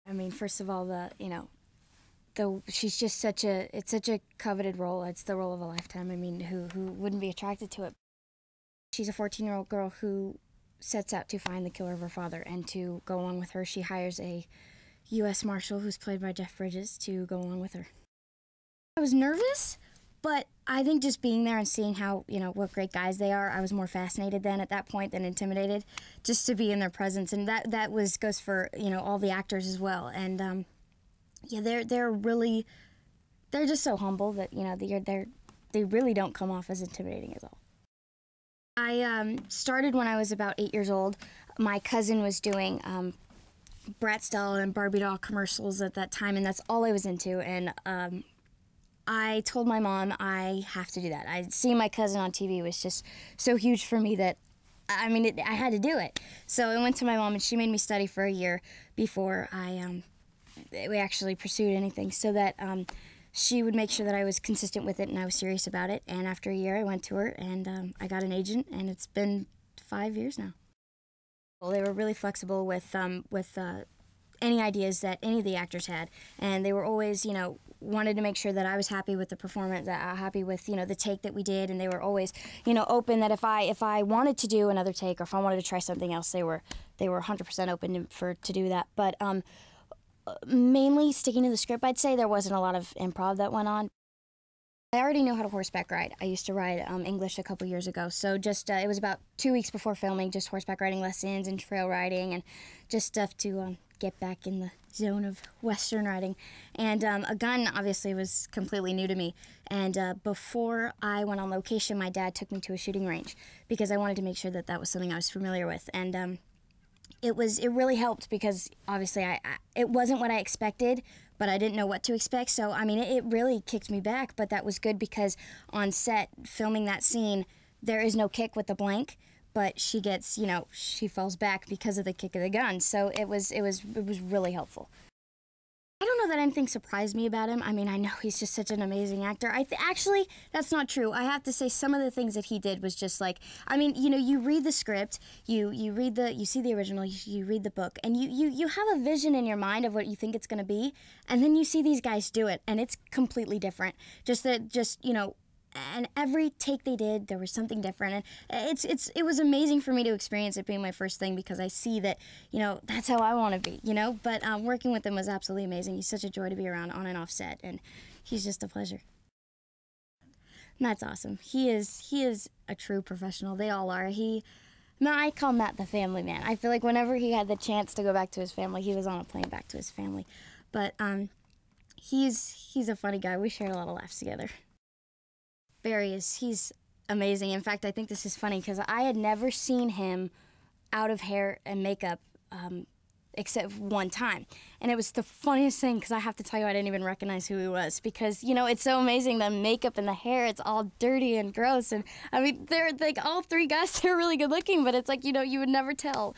I mean, first of all, she's just it's such a coveted role. It's the role of a lifetime. I mean, who wouldn't be attracted to it? She's a 14-year-old girl who sets out to find the killer of her father, and to go along with her, she hires a U.S. Marshal who's played by Jeff Bridges to go along with her. I was nervous, but I think just being there and seeing how, what great guys they are, I was more fascinated then at that point than intimidated, just to be in their presence. And that goes for, all the actors as well. And yeah, they're just so humble that, they really don't come off as intimidating at all. I started when I was about 8 years old. My cousin was doing Bratz doll and Barbie doll commercials at that time, and that's all I was into. And I told my mom I have to do that. Seeing my cousin on TV was just so huge for me that, I had to do it. So I went to my mom, and she made me study for a year before we actually pursued anything, so that she would make sure that I was consistent with it and I was serious about it. And after a year, I went to her, and I got an agent, and it's been 5 years now. Well, they were really flexible with any ideas that any of the actors had, and they were always, wanted to make sure that I was happy with the performance, that I was happy with, the take that we did, and they were always, open that if I wanted to do another take, or if I wanted to try something else, they were 100% open to do that. But mainly sticking to the script, I'd say there wasn't a lot of improv that went on. I already know how to horseback ride. I used to ride English a couple years ago, so just it was about 2 weeks before filming, just horseback riding lessons and trail riding and just stuff to get back in the zone of Western riding. And a gun obviously was completely new to me. And before I went on location, my dad took me to a shooting range because I wanted to make sure that that was something I was familiar with. And it really helped because obviously it wasn't what I expected, but I didn't know what to expect. So it really kicked me back, but that was good because on set filming that scene, there is no kick with the blank, but she gets, she falls back because of the kick of the gun. So it was really helpful. I don't know that anything surprised me about him. I know he's just such an amazing actor. Actually, that's not true. I have to say some of the things that he did was just like, you read the script, you see the original, you read the book, and you have a vision in your mind of what you think it's going to be, and then you see these guys do it, and it's completely different. And every take they did, there was something different, and it was amazing for me to experience it being my first thing because I see that, that's how I want to be, But working with him was absolutely amazing. He's such a joy to be around on and off set, and he's just a pleasure. And that's awesome. He is a true professional. They all are. I call Matt the family man. I feel like whenever he had the chance to go back to his family, he was on a plane back to his family. But he's a funny guy. We shared a lot of laughs together. He's amazing. In fact, I think this is funny because I had never seen him out of hair and makeup except one time. And it was the funniest thing because I have to tell you, I didn't even recognize who he was because, it's so amazing, the makeup and the hair, it's all dirty and gross. And they're like all three guys, they're really good looking, but it's like, you would never tell.